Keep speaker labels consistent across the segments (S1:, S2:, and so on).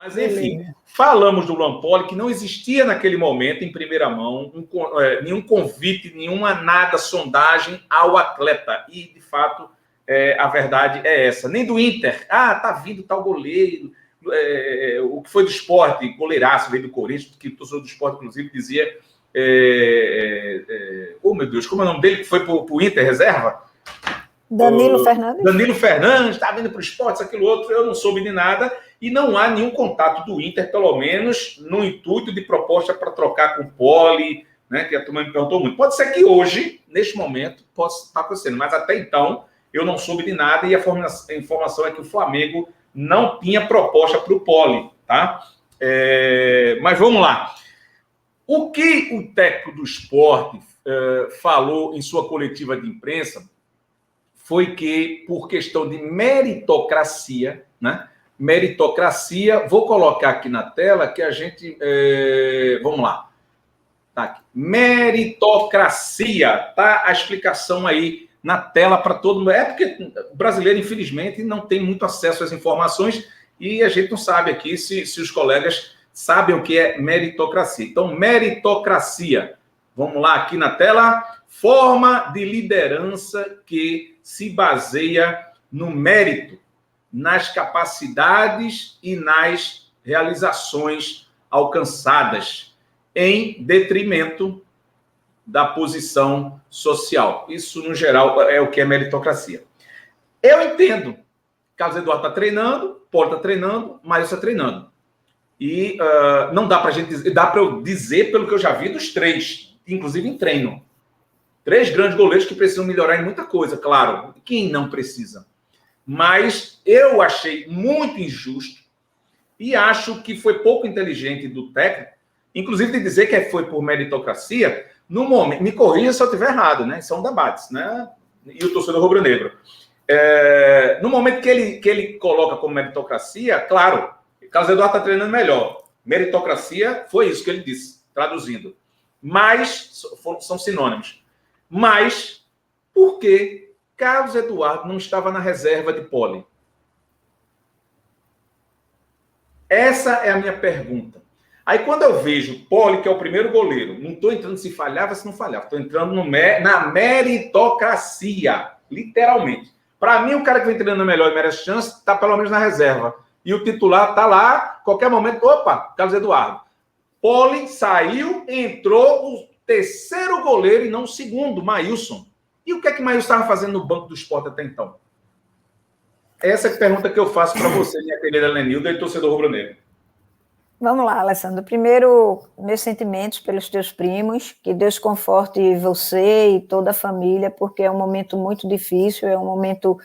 S1: Mas, enfim, falamos do Luan Poli, que não existia naquele momento, em primeira mão, nenhum convite, nenhuma nada, sondagem ao atleta. E, de fato, a verdade é essa. Nem do Inter. Tá vindo tal goleiro. O que foi do Sport, goleiraço, veio do Corinthians, que o torcedor do Sport, inclusive, dizia... oh, meu Deus, como é o nome dele que foi para o Inter, reserva?
S2: Danilo Fernandes.
S1: Danilo Fernandes, está vindo para o esporte, aquilo outro, eu não soube de nada, e não há nenhum contato do Inter, pelo menos no intuito de proposta para trocar com o Poli, né, que a turma me perguntou muito. Pode ser que hoje, neste momento, possa estar acontecendo, mas até então eu não soube de nada, e a informação é que o Flamengo não tinha proposta para o Poli, tá? Mas vamos lá. O que o técnico do Sport falou em sua coletiva de imprensa foi que, por questão de meritocracia, né? Meritocracia, vou colocar aqui na tela que a gente... vamos lá. Tá aqui. Meritocracia, tá a explicação aí na tela para todo mundo. É porque o brasileiro, infelizmente, não tem muito acesso às informações e a gente não sabe aqui se os colegas sabem o que é meritocracia. Então, meritocracia. Vamos lá aqui na tela. Forma de liderança que se baseia no mérito, nas capacidades e nas realizações alcançadas, em detrimento da posição social. Isso, no geral, é o que é meritocracia. Eu entendo. Carlos Eduardo está treinando, Poli está treinando, Maílson está treinando. E não dá para a gente dizer, dá para eu dizer pelo que eu já vi dos três, inclusive em treino. 3 grandes goleiros que precisam melhorar em muita coisa, claro. Quem não precisa? Mas eu achei muito injusto e acho que foi pouco inteligente do técnico, inclusive de dizer que foi por meritocracia, no momento, me corrija se eu estiver errado, né? São debates, né? E o torcedor rubro-negro. No momento que ele coloca como meritocracia, claro, Carlos Eduardo está treinando melhor. Meritocracia foi isso que ele disse, traduzindo. Mas são sinônimos. Mas por que Carlos Eduardo não estava na reserva de Poli? Essa é a minha pergunta. Aí quando eu vejo Poli, que é o primeiro goleiro, não estou entrando se falhava, se não falhava, estou entrando na meritocracia, literalmente. Para mim, o cara que vem treinando melhor e merece chance, está pelo menos na reserva. E o titular está lá, qualquer momento, opa, Carlos Eduardo. Poli saiu, entrou o terceiro goleiro e não o segundo, Maílson. E o que é que Maílson estava fazendo no banco do Sport até então? Essa é a pergunta que eu faço para você, minha querida Lenilda e torcedor rubro-negro.
S2: Vamos lá, Alessandro. Primeiro, meus sentimentos pelos teus primos, que Deus conforte você e toda a família, porque é um momento muito difícil, é um momento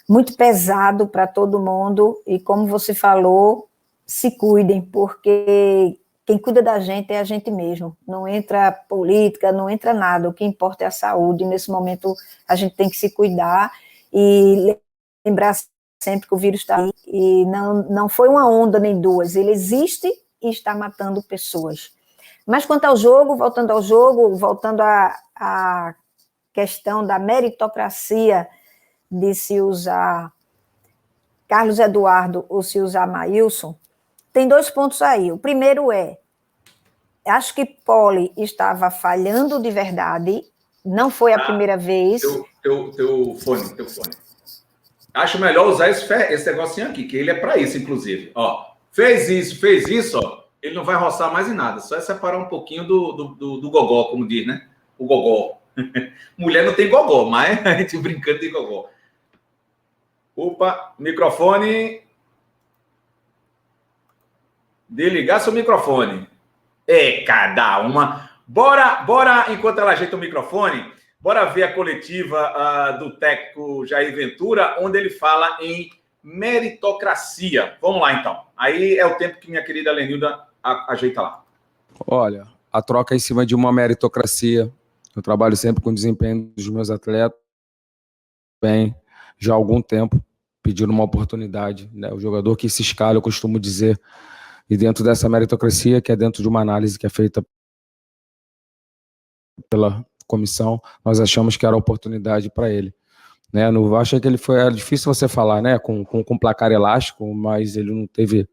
S2: muito pesado para todo mundo, e como você falou, se cuidem, porque quem cuida da gente é a gente mesmo, não entra política, não entra nada, o que importa é a saúde, nesse momento a gente tem que se cuidar e lembrar sempre que o vírus está aí, e não foi uma onda nem duas, ele existe e está matando pessoas. Mas quanto ao jogo, voltando à questão da meritocracia, de se usar Carlos Eduardo ou se usar Maílson, tem 2 pontos aí. O primeiro acho que Poli estava falhando de verdade, não foi a primeira vez.
S1: Teu fone. Acho melhor usar esse negocinho aqui, que ele é para isso, inclusive. Ó, fez isso, ó, ele não vai roçar mais em nada, só é separar um pouquinho do gogó, como diz, né? O gogó. Mulher não tem gogó, mas a gente brincando de gogó. Opa, microfone. Desligar seu microfone. Cada uma. Bora, enquanto ela ajeita o microfone, bora ver a coletiva do técnico Jair Ventura, onde ele fala em meritocracia. Vamos lá, então. Aí é o tempo que minha querida Lenilda ajeita lá.
S3: Olha, a troca é em cima de uma meritocracia. Eu trabalho sempre com o desempenho dos meus atletas. Bem, já há algum tempo, pedindo uma oportunidade, né? O jogador que se escala, eu costumo dizer, e dentro dessa meritocracia, que é dentro de uma análise que é feita pela comissão, nós achamos que era oportunidade para ele. Né? Não achei que ele foi... Era difícil você falar, né? Com placar elástico, mas ele não teve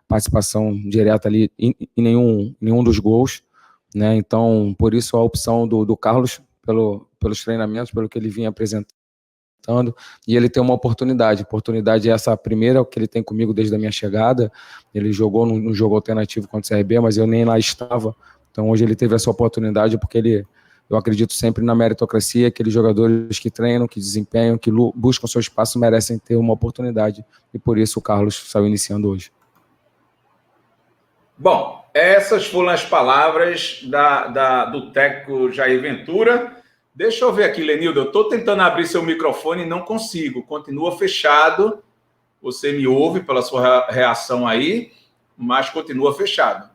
S3: participação direta ali em nenhum dos gols, né? Então, por isso a opção do Carlos pelos treinamentos, pelo que ele vinha apresentando, e ele tem uma oportunidade é essa primeira que ele tem comigo desde a minha chegada. Ele jogou num jogo alternativo contra o CRB, mas eu nem lá estava, então hoje ele teve essa oportunidade porque eu acredito sempre na meritocracia, aqueles jogadores que treinam, que desempenham, que buscam seu espaço merecem ter uma oportunidade, e por isso o Carlos saiu iniciando hoje.
S1: Bom, essas foram as palavras do técnico Jair Ventura. Deixa eu ver aqui, Lenildo, eu estou tentando abrir seu microfone e não consigo, continua fechado. Você me ouve pela sua reação aí, mas continua fechado.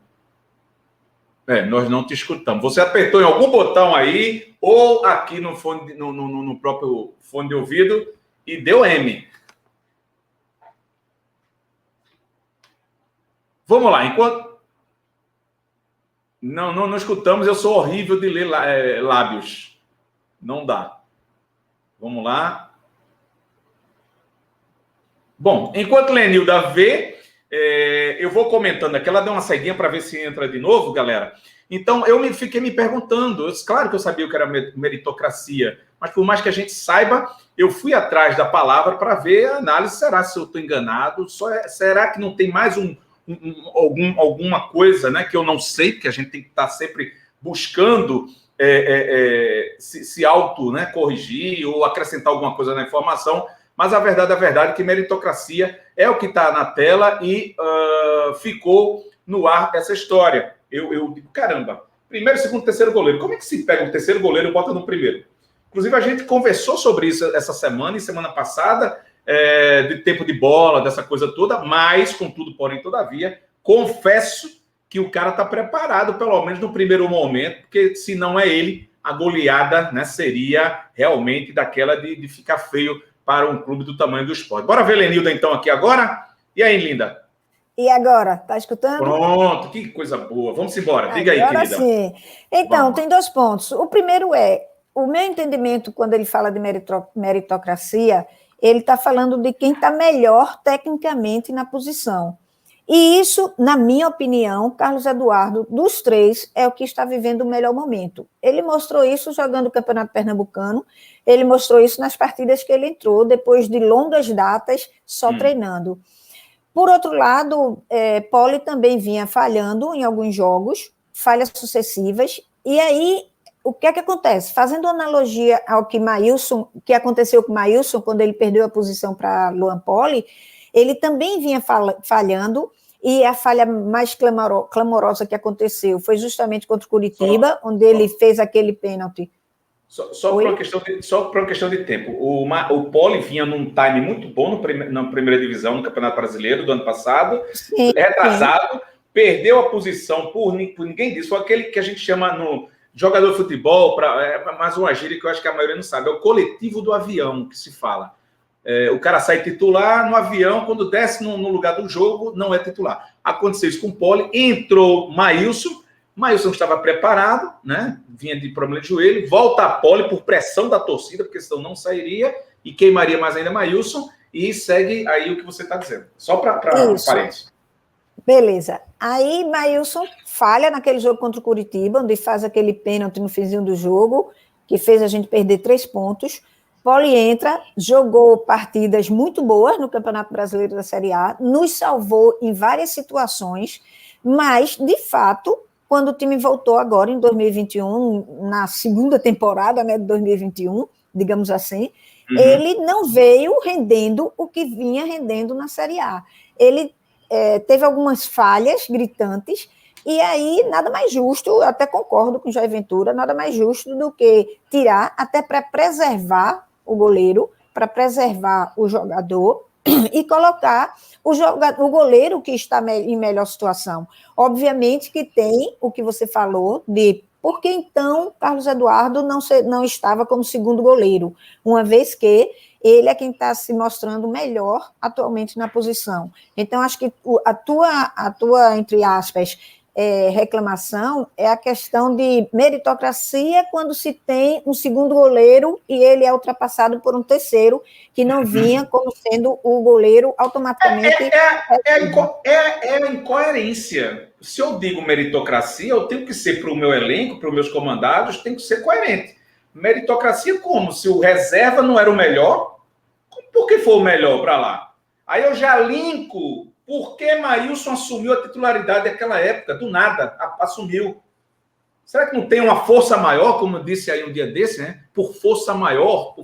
S1: Nós não te escutamos. Você apertou em algum botão aí, ou aqui no próprio fone de ouvido, e deu M. Vamos lá, enquanto... Não escutamos, eu sou horrível de ler lábios. Não dá. Vamos lá. Bom, enquanto Lenilda vê, eu vou comentando aqui. Ela deu uma saidinha para ver se entra de novo, galera. Então, fiquei me perguntando. Claro que eu sabia o que era meritocracia, mas por mais que a gente saiba, eu fui atrás da palavra para ver a análise. Será se eu estou enganado? Será que não tem mais alguma coisa, né, que eu não sei, porque a gente tem que estar sempre buscando se auto, né, corrigir ou acrescentar alguma coisa na informação, mas a verdade é que meritocracia é o que está na tela e ficou no ar essa história. Eu digo, caramba, primeiro, segundo, terceiro goleiro, como é que se pega o terceiro goleiro e bota no primeiro? Inclusive, a gente conversou sobre isso essa semana e semana passada, de tempo de bola, dessa coisa toda, mas, contudo, porém, todavia, confesso que o cara está preparado, pelo menos no primeiro momento, porque se não é ele, a goleada, né, seria realmente daquela de ficar feio para um clube do tamanho do Sport. Bora ver Lenilda, então, aqui agora? E aí, linda?
S2: E agora? Tá escutando?
S1: Pronto, que coisa boa. Vamos embora. Diga aí,
S2: agora
S1: querida.
S2: Sim. Então, tem 2 pontos. O primeiro o meu entendimento, quando ele fala de meritocracia, ele está falando de quem está melhor tecnicamente na posição. E isso, na minha opinião, Carlos Eduardo, dos 3, é o que está vivendo o melhor momento. Ele mostrou isso jogando o Campeonato Pernambucano, ele mostrou isso nas partidas que ele entrou, depois de longas datas, só treinando. Por outro lado, Poli também vinha falhando em alguns jogos, falhas sucessivas, e aí, o que é que acontece? Fazendo analogia ao que aconteceu com o Maílson, quando ele perdeu a posição para Luan Poli, ele também vinha falhando, e a falha mais clamorosa que aconteceu foi justamente contra o Curitiba, onde ele fez aquele pênalti.
S1: Só por uma questão de tempo. O Poli vinha num time muito bom na primeira divisão, no Campeonato Brasileiro do ano passado, retrasado, perdeu a posição por ninguém disso. Foi aquele que a gente chama no jogador de futebol, mais uma gíria que eu acho que a maioria não sabe, é o coletivo do avião que se fala. O cara sai titular no avião, quando desce no lugar do jogo, não é titular. Aconteceu isso com o Poli, entrou Maílson estava preparado, né? Vinha de problema de joelho, volta a Poli por pressão da torcida, porque senão não sairia, e queimaria mais ainda Maílson, e segue aí o que você está dizendo. Só para parênteses.
S2: Beleza. Aí Maílson falha naquele jogo contra o Curitiba, onde faz aquele pênalti no finzinho do jogo, que fez a gente perder 3 pontos. Poli entra, jogou partidas muito boas no Campeonato Brasileiro da Série A, nos salvou em várias situações, mas, de fato, quando o time voltou agora, em 2021, na segunda temporada, né, de 2021, digamos assim, ele não veio rendendo o que vinha rendendo na Série A. Ele teve algumas falhas gritantes, e aí nada mais justo, eu até concordo com o Jair Ventura, nada mais justo do que tirar, até para preservar o goleiro, para preservar o jogador, e colocar o goleiro que está em melhor situação. Obviamente que tem o que você falou de por que então Carlos Eduardo não estava como segundo goleiro, uma vez que ele é quem está se mostrando melhor atualmente na posição. Então, acho que a tua entre aspas, reclamação é a questão de meritocracia quando se tem um segundo goleiro e ele é ultrapassado por um terceiro que não vinha como sendo o goleiro automaticamente.
S1: É a incoerência. Se eu digo meritocracia, eu tenho que ser para o meu elenco, para os meus comandados, tem que ser coerente. Meritocracia como? Se o reserva não era o melhor, por que foi o melhor para lá? Aí eu já linko. Por que Maílson assumiu a titularidade naquela época? Do nada, assumiu. Será que não tem uma força maior, como eu disse aí um dia desse, né? Por força maior,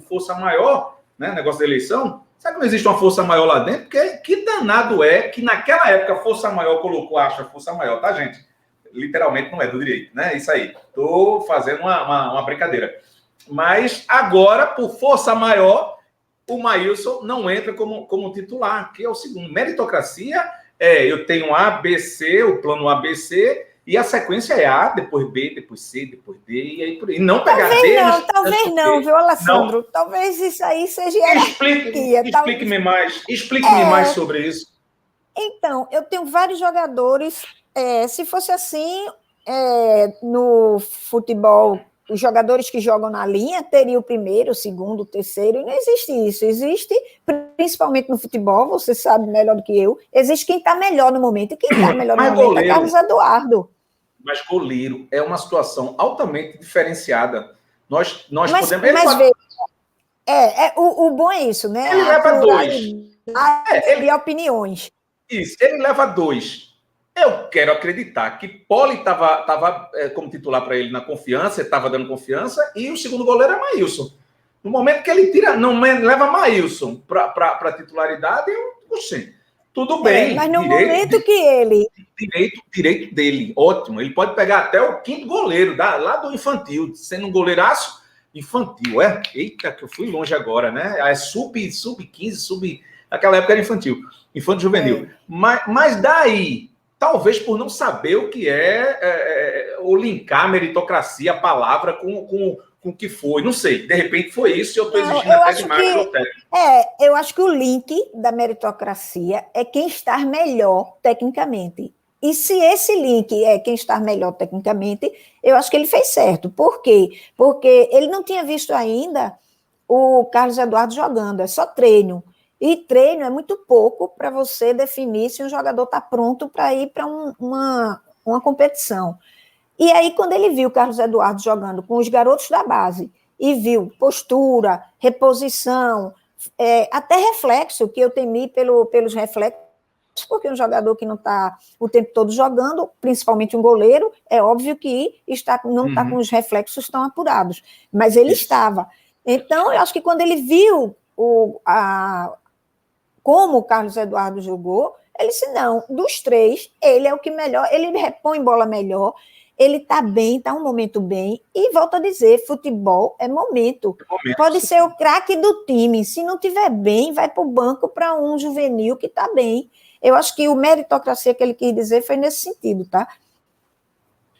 S1: né? Negócio da eleição. Será que não existe uma força maior lá dentro? Porque que danado é que naquela época a força maior colocou, acha força maior, tá, gente? Literalmente não é do direito, né? Isso aí. Tô fazendo uma brincadeira. Mas agora, por força maior, o Maílson não entra como titular, que é o segundo. Meritocracia eu tenho A, B, C, o plano A, B, C, e a sequência é A, depois B, depois C, depois D, e aí por aí. Não pegar
S2: talvez
S1: D...
S2: Talvez não, viu, Alessandro? Não. Talvez isso aí seja
S1: Explique-me mais sobre isso.
S2: Então, eu tenho vários jogadores, se fosse assim, no futebol... Os jogadores que jogam na linha teriam o primeiro, o segundo, o terceiro, e não existe isso. Existe, principalmente no futebol, você sabe melhor do que eu, existe quem está melhor no momento, e quem está melhor no momento é Carlos Eduardo.
S1: Mas goleiro é uma situação altamente diferenciada. Nós podemos...
S2: O bom é isso, né?
S1: Ele leva 2.
S2: De opiniões.
S1: Isso, ele leva 2. Eu quero acreditar que Poli estava como titular para ele na confiança, estava dando confiança, e o segundo goleiro é Maílson. No momento que ele leva Maílson para titularidade, tudo bem.
S2: Mas no momento que ele...
S1: Direito dele, ótimo. Ele pode pegar até o quinto goleiro, lá do infantil, sendo um goleiraço infantil. Eita, que eu fui longe agora, né? É sub-15, naquela época era infantil juvenil. Mas daí... Talvez por não saber o que ou linkar meritocracia, a palavra, com o que foi. Não sei, de repente foi isso e eu estou exigindo até demais do técnico.
S2: Eu acho que o link da meritocracia é quem está melhor tecnicamente. E se esse link é quem está melhor tecnicamente, eu acho que ele fez certo. Por quê? Porque ele não tinha visto ainda o Carlos Eduardo jogando, é só treino. E treino é muito pouco para você definir se um jogador está pronto para ir para uma competição. E aí, quando ele viu o Carlos Eduardo jogando com os garotos da base, e viu postura, reposição, até reflexo, que eu temi pelos reflexos, porque um jogador que não está o tempo todo jogando, principalmente um goleiro, é óbvio que não está com os reflexos tão apurados. Mas ele estava. Então, eu acho que quando ele viu como o Carlos Eduardo jogou, ele disse, não, dos três, ele é o que melhor, ele repõe bola melhor, ele está bem, está um momento bem, e volto a dizer, futebol é momento. Pode ser o craque do time, se não estiver bem, vai para o banco para um juvenil que está bem. Eu acho que o meritocracia que ele quis dizer foi nesse sentido, tá?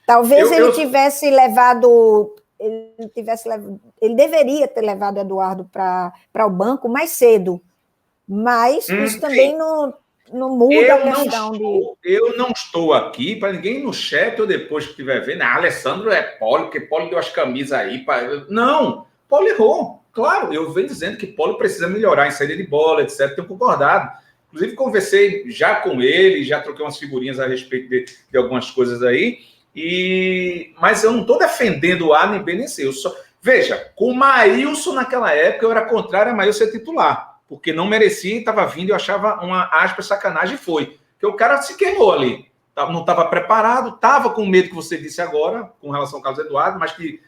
S2: Talvez ele tivesse levado... Ele deveria ter levado Eduardo para o banco mais cedo, mas isso também não muda a questão
S1: Eu não estou aqui para ninguém no chat ou depois que estiver vendo. Alessandro é Poli, porque Poli deu as camisas aí. Não, Poli errou. Claro, eu venho dizendo que Poli precisa melhorar em saída de bola, etc. Tenho concordado. Inclusive, conversei já com ele, já troquei umas figurinhas a respeito de algumas coisas aí. Mas eu não estou defendendo o A, nem B, nem C. Veja, com o Maílson naquela época, eu era contrário a Maílson ser titular. Porque não merecia, estava vindo, eu achava uma aspa sacanagem, e foi. Porque o cara se queimou ali. Não estava preparado, estava com medo que você disse agora, com relação ao Carlos Eduardo, mas que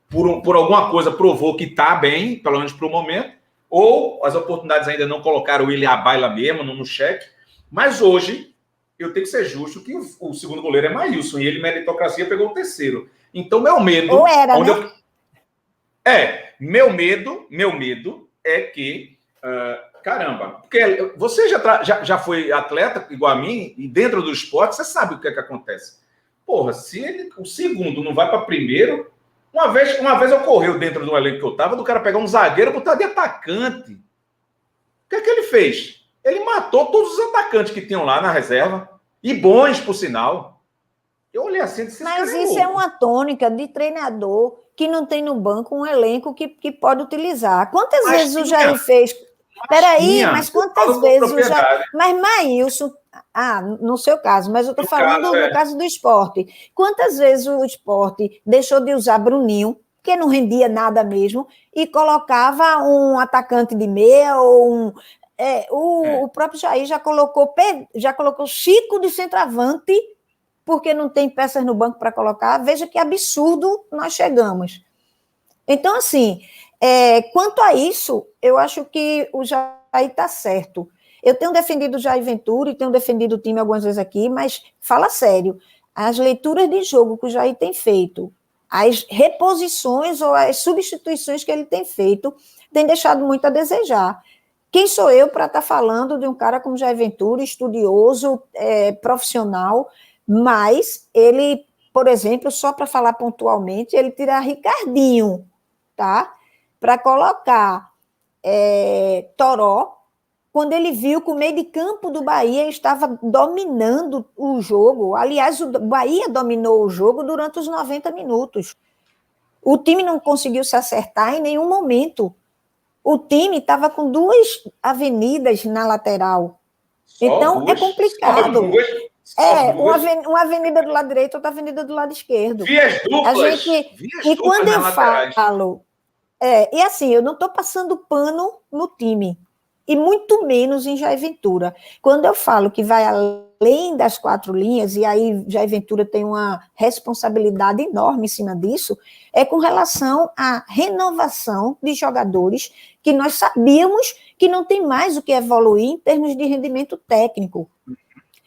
S1: por alguma coisa provou que está bem, pelo menos para o momento, ou as oportunidades ainda não colocaram ele à baila mesmo, no cheque. Mas hoje, eu tenho que ser justo que o segundo goleiro é Maílson, e ele, meritocracia, pegou o terceiro. Então, meu medo...
S2: Ou era, né?
S1: Meu medo é que... caramba, porque você já foi atleta igual a mim, e dentro do esporte, você sabe o que é que acontece. Porra, se o segundo não vai para primeiro... Uma vez ocorreu dentro do elenco que eu estava, do cara pegar um zagueiro e botar de atacante. O que é que ele fez? Ele matou todos os atacantes que tinham lá na reserva, e bons, por sinal. Eu olhei assim e disse,
S2: mas isso é uma tônica de treinador que não tem no banco um elenco que pode utilizar. Quantas vezes o Jair fez... Peraí, mas quantas vezes o Jair... Mas, Maílson... no seu caso, mas eu estou falando no caso do Sport. Quantas vezes o Sport deixou de usar Bruninho, que não rendia nada mesmo, e colocava um atacante de meia ou o próprio Jair já colocou Chico de centroavante, porque não tem peças no banco para colocar. Veja que absurdo nós chegamos. Então, assim, quanto a isso, eu acho que o Jair está certo. Eu tenho defendido o Jair Ventura e tenho defendido o time algumas vezes aqui, mas fala sério, as leituras de jogo que o Jair tem feito, as reposições ou as substituições que ele tem feito, tem deixado muito a desejar. Quem sou eu para estar falando de um cara como Jair Ventura, estudioso, profissional, mas ele, por exemplo, só para falar pontualmente, ele tira Ricardinho, tá? Para colocar Toró, quando ele viu que o meio de campo do Bahia estava dominando o jogo. Aliás, o Bahia dominou o jogo durante os 90 minutos. O time não conseguiu se acertar em nenhum momento. O time estava com 2 avenidas na lateral. Então, é complicado. Uma avenida do lado direito, outra avenida do lado esquerdo.
S1: Vias duplas.
S2: E quando eu falo... e assim, eu não estou passando pano no time, e muito menos em Jair Ventura. Quando eu falo que vai além das 4 linhas, e aí Jair Ventura tem uma responsabilidade enorme em cima disso, é com relação à renovação de jogadores que nós sabíamos que não tem mais o que evoluir em termos de rendimento técnico.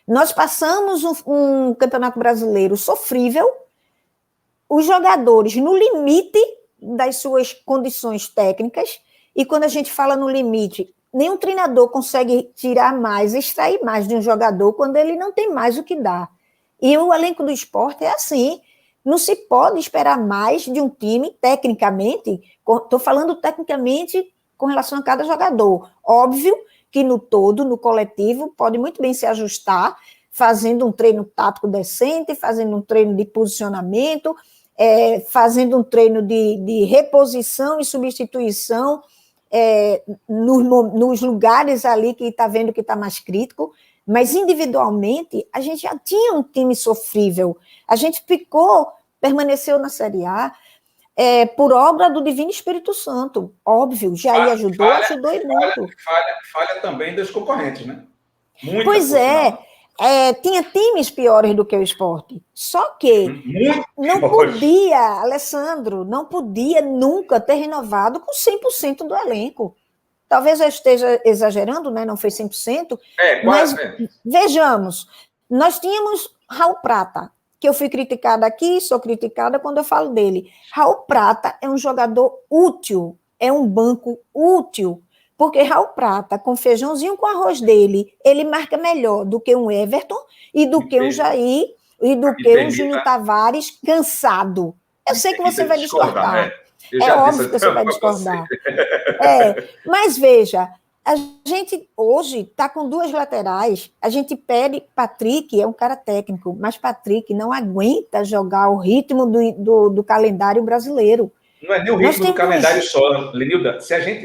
S2: Nós passamos um Campeonato Brasileiro sofrível, os jogadores no limite das suas condições técnicas, e quando a gente fala no limite, nenhum treinador consegue tirar mais, extrair mais de um jogador quando ele não tem mais o que dar. E o elenco do Sport é assim, não se pode esperar mais de um time, tecnicamente, estou falando tecnicamente com relação a cada jogador. Óbvio que no todo, no coletivo, pode muito bem se ajustar, fazendo um treino tático decente, fazendo um treino de posicionamento, fazendo um treino de reposição e substituição, nos lugares ali que está vendo que está mais crítico, mas individualmente a gente já tinha um time sofrível, a gente permaneceu na Série A por obra do Divino Espírito Santo, óbvio, Jair ajudou e muito.
S1: Falha também dos concorrentes, né? Muita,
S2: pois tinha times piores do que o Sport, só que não podia, Alessandro, não podia nunca ter renovado com 100% do elenco. Talvez eu esteja exagerando, né? Não foi 100%, mas vejamos, nós tínhamos Raul Prata, que eu fui criticada aqui, sou criticada quando eu falo dele. Raul Prata é um jogador útil, é um banco útil, porque Raul Prata, com feijãozinho com arroz dele, ele marca melhor do que um Everton e do que um Jair e do que um Júnior Tavares cansado. Eu sei que você vai discordar. É óbvio que você vai discordar. Mas veja, a gente hoje está com 2 laterais, a gente pede Patrick, é um cara técnico, mas Patrick não aguenta jogar o ritmo do calendário brasileiro.
S1: Não é nem o ritmo do calendário só, Lenilda.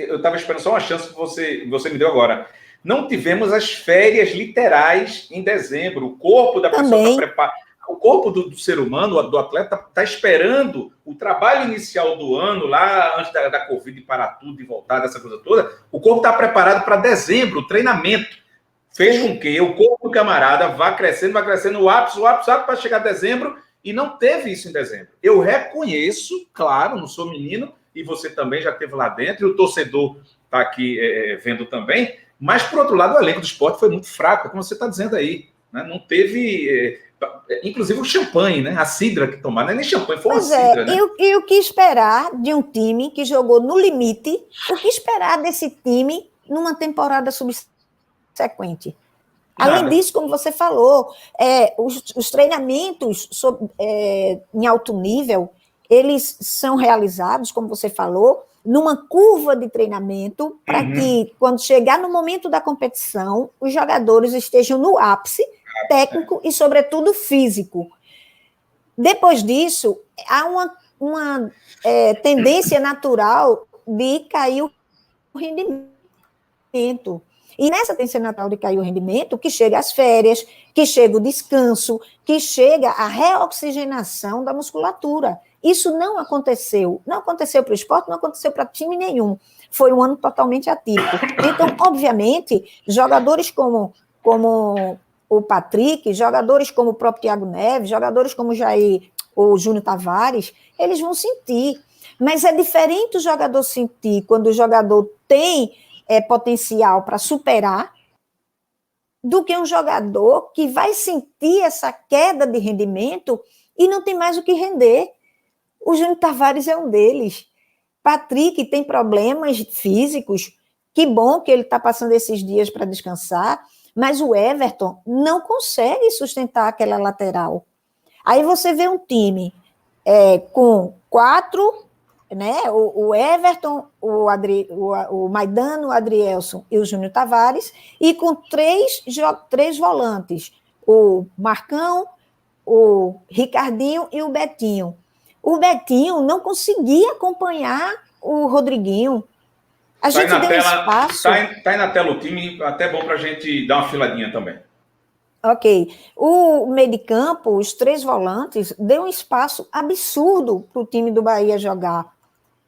S1: Eu estava esperando só uma chance que você me deu agora. Não tivemos as férias literais em dezembro. O corpo da pessoa está preparado. O corpo do ser humano, do atleta, está esperando o trabalho inicial do ano, lá antes da Covid parar tudo e voltar, dessa coisa toda. O corpo está preparado para dezembro, o treinamento. Fez com que o corpo do camarada vá crescendo, o ápice para chegar a dezembro. E não teve isso em dezembro. Eu reconheço, claro, não sou menino, e você também já esteve lá dentro, e o torcedor está aqui vendo também, mas, por outro lado, o elenco do Sport foi muito fraco, como você está dizendo aí. Né? Não teve... inclusive o champanhe, né? A cidra que tomaram, não é nem champanhe, foi uma cidra. Né?
S2: E o que esperar de um time que jogou no limite, o que esperar desse time numa temporada subsequente? Além disso, como você falou, os treinamentos em alto nível, eles são realizados, como você falou, numa curva de treinamento para que, quando chegar no momento da competição, os jogadores estejam no ápice técnico e, sobretudo, físico. Depois disso, há uma tendência natural de cair o rendimento. E nessa tendência natural de cair o rendimento, que chega as férias, que chega o descanso, que chega a reoxigenação da musculatura. Isso não aconteceu. Não aconteceu para o esporte, não aconteceu para time nenhum. Foi um ano totalmente atípico. Então, obviamente, jogadores como o Patrick, jogadores como o próprio Thiago Neves, jogadores como o Júnior Tavares, eles vão sentir. Mas é diferente o jogador sentir quando o jogador tem potencial para superar, do que um jogador que vai sentir essa queda de rendimento e não tem mais o que render. O Júnior Tavares é um deles. Patrick tem problemas físicos, que bom que ele está passando esses dias para descansar, mas o Everton não consegue sustentar aquela lateral. Aí você vê um time com 4... né? O Everton, o Maidana, o Adrielson e o Júnior Tavares, e com três volantes, o Marcão, o Ricardinho e o Betinho. O Betinho não conseguia acompanhar o Rodriguinho. A gente deu espaço.
S1: Está aí na tela o time, até bom para a gente dar uma filadinha também.
S2: Ok. O meio de campo, os 3 volantes, deu um espaço absurdo para o time do Bahia jogar.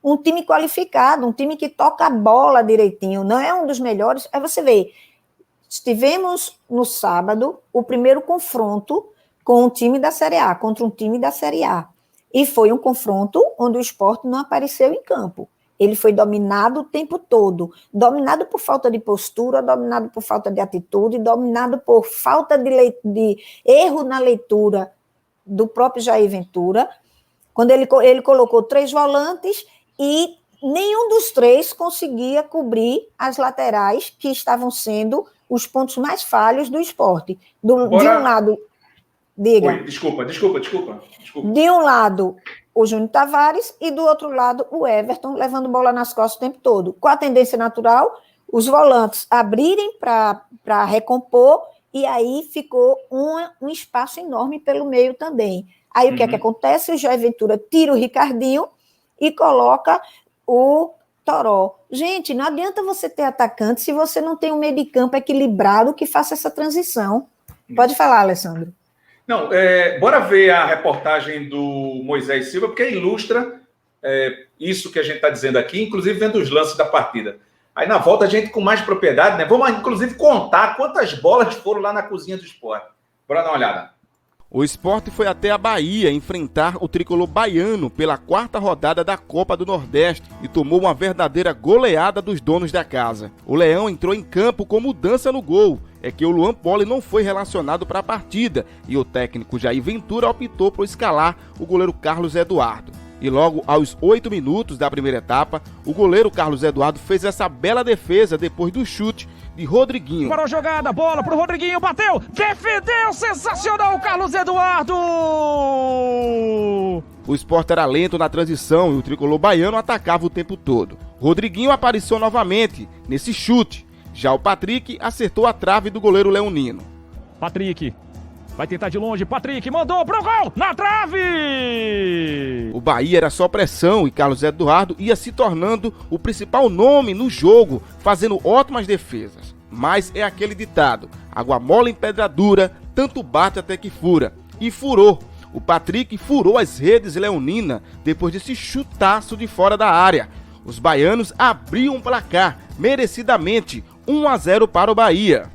S2: Um time qualificado, um time que toca a bola direitinho, não é um dos melhores. Aí você vê, tivemos no sábado o primeiro confronto com um time da Série A, contra um time da Série A. E foi um confronto onde o Sport não apareceu em campo. Ele foi dominado o tempo todo, dominado por falta de postura, dominado por falta de atitude, dominado por falta de erro na leitura do próprio Jair Ventura, quando ele colocou 3 volantes e nenhum dos 3 conseguia cobrir as laterais que estavam sendo os pontos mais falhos do Sport. De um lado... Diga.
S1: Oi, desculpa.
S2: De um lado, o Júnior Tavares, e do outro lado, o Everton, levando bola nas costas o tempo todo. Com a tendência natural, os volantes abrirem para recompor, e aí ficou um espaço enorme pelo meio também. Aí o que é que acontece? O Jair Ventura tira o Ricardinho e coloca o Toró. Gente, não adianta você ter atacante se você não tem um meio de campo equilibrado que faça essa transição. Pode falar, Alessandro.
S1: Não, bora ver a reportagem do Moisés Silva, porque ilustra isso que a gente está dizendo aqui, inclusive vendo os lances da partida. Aí na volta a gente com mais propriedade, né? Vamos inclusive contar quantas bolas foram lá na cozinha do Sport. Bora dar uma olhada.
S4: O Sport foi até a Bahia enfrentar o tricolor baiano pela 4ª rodada da Copa do Nordeste e tomou uma verdadeira goleada dos donos da casa. O Leão entrou em campo com mudança no gol. É que o Luan Poli não foi relacionado para a partida e o técnico Jair Ventura optou por escalar o goleiro Carlos Eduardo. E logo aos 8 minutos da primeira etapa, o goleiro Carlos Eduardo fez essa bela defesa depois do chute de Rodriguinho.
S5: Parou a jogada, bola pro Rodriguinho, bateu, defendeu, sensacional Carlos Eduardo!
S4: O Sport era lento na transição e o tricolor baiano atacava o tempo todo. Rodriguinho apareceu novamente nesse chute. Já o Patrick acertou a trave do goleiro leonino.
S5: Patrick vai tentar de longe, Patrick mandou pro gol, na trave!
S4: O Bahia era só pressão e Carlos Eduardo ia se tornando o principal nome no jogo, fazendo ótimas defesas. Mas é aquele ditado, água mole em pedra dura, tanto bate até que fura. E furou. O Patrick furou as redes leonina depois desse chutaço de fora da área. Os baianos abriam o placar, merecidamente, 1-0 para o Bahia.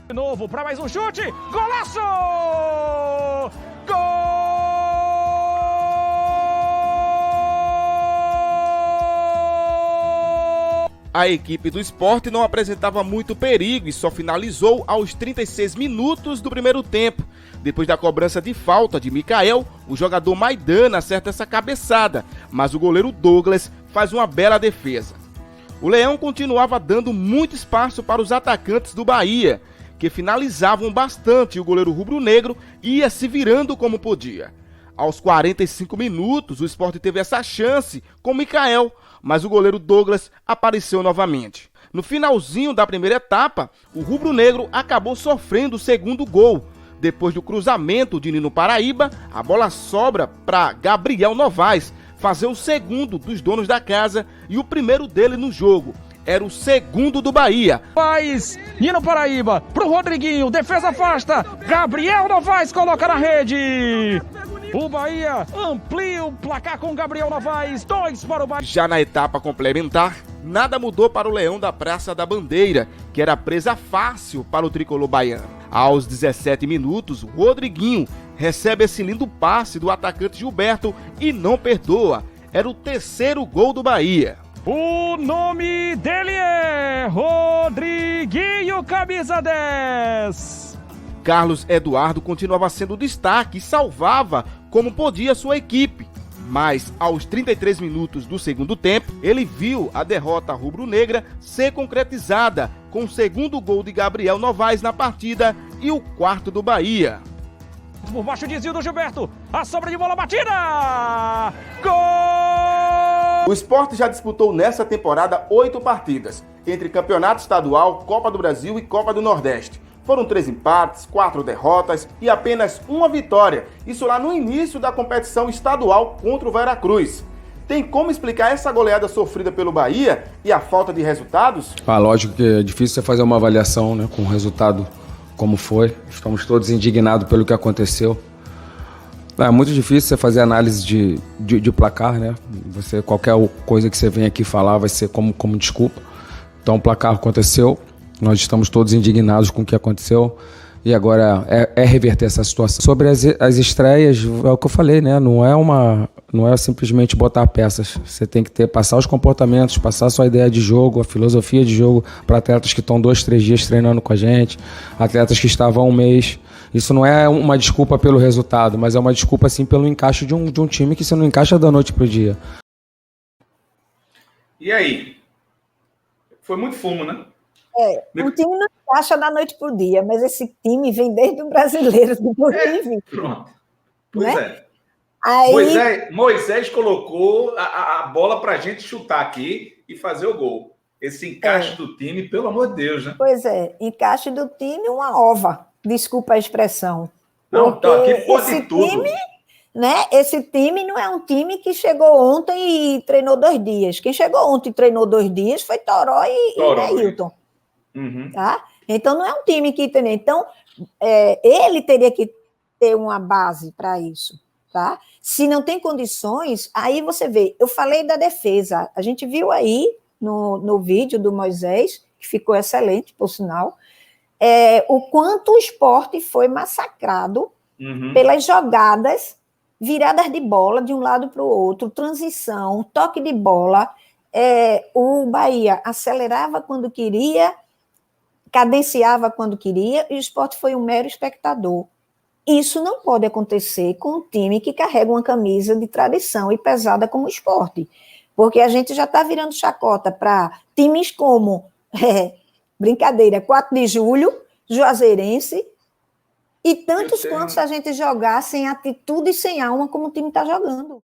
S5: De novo, para mais um chute, golaço! Gol!
S4: A equipe do Sport não apresentava muito perigo e só finalizou aos 36 minutos do primeiro tempo. Depois da cobrança de falta de Micael, o jogador Maidana acerta essa cabeçada, mas o goleiro Douglas faz uma bela defesa. O Leão continuava dando muito espaço para os atacantes do Bahia, que finalizavam bastante e o goleiro rubro-negro ia se virando como podia. Aos 45 minutos, o Sport teve essa chance com Micael, mas o goleiro Douglas apareceu novamente. No finalzinho da primeira etapa, o rubro-negro acabou sofrendo o segundo gol, Depois do cruzamento de Nino Paraíba, a bola sobra para Gabriel Novaes fazer o segundo dos donos da casa e o primeiro dele no jogo. Era o segundo do Bahia.
S5: Faz Nino Paraíba pro Rodriguinho, defesa afasta, Gabriel Novaes coloca na rede. O Bahia amplia o placar com Gabriel Novaes, 2 para o Bahia.
S4: Já na etapa complementar, nada mudou para o Leão da Praça da Bandeira, que era presa fácil para o tricolor baiano. Aos 17 minutos, Rodriguinho recebe esse lindo passe do atacante Gilberto e não perdoa. Era o terceiro gol do Bahia.
S5: O nome dele é Rodriguinho, camisa 10.
S4: Carlos Eduardo continuava sendo destaque e salvava como podia sua equipe. Mas aos 33 minutos do segundo tempo, ele viu a derrota rubro-negra ser concretizada com o segundo gol de Gabriel Novaes na partida e o quarto do Bahia.
S5: Por baixo o desvio do Gilberto, a sobra de bola batida! Gol!
S4: O Sport já disputou nessa temporada 8 partidas, entre Campeonato Estadual, Copa do Brasil e Copa do Nordeste. Foram 3 empates, 4 derrotas e apenas uma vitória, isso lá no início da competição estadual contra o Veracruz. Tem como explicar essa goleada sofrida pelo Bahia e a falta de resultados?
S3: Lógico que é difícil você fazer uma avaliação, né, com o resultado como foi. Estamos todos indignados pelo que aconteceu. É muito difícil você fazer análise de placar, né? Qualquer coisa que você venha aqui falar vai ser como desculpa. Então o placar aconteceu, nós estamos todos indignados com o que aconteceu e agora é reverter essa situação. Sobre as estreias, é o que eu falei, né? Não é simplesmente botar peças. Você tem que passar os comportamentos, passar a sua ideia de jogo, a filosofia de jogo para atletas que estão 2, 3 dias treinando com a gente, atletas que estavam há um mês. Isso não é uma desculpa pelo resultado, mas é uma desculpa sim pelo encaixe de um time que você não encaixa da noite para o dia.
S1: E aí? Foi muito fumo, né?
S2: Um time não encaixa da noite para o dia, mas esse time vem desde o Brasileiro de 2020.
S1: Pronto. Pois
S2: né?
S1: é.
S2: Aí...
S1: Moisés colocou a bola para a gente chutar aqui e fazer o gol. Esse encaixe do time, pelo amor de Deus, né?
S2: Pois é, encaixe do time, uma ova. Desculpa a expressão.
S1: Não, tá, aqui pode
S2: esse
S1: tudo.
S2: Time, né, esse time não é um time que chegou ontem e treinou 2 dias. Quem chegou ontem e treinou 2 dias foi Toró e Neilton.
S1: Uhum.
S2: Tá? Então, não é um time que... Então, ele teria que ter uma base para isso. Tá? Se não tem condições, aí você vê. Eu falei da defesa. A gente viu aí no vídeo do Moisés, que ficou excelente, por sinal, o quanto o Sport foi massacrado pelas jogadas, viradas de bola de um lado para o outro, transição, toque de bola. O Bahia acelerava quando queria, cadenciava quando queria, e o Sport foi um mero espectador. Isso não pode acontecer com um time que carrega uma camisa de tradição e pesada como o Sport, porque a gente já está virando chacota para times como, brincadeira, 4 de julho, Juazeirense, e tantos quantos a gente jogar sem atitude e sem alma como o time está jogando.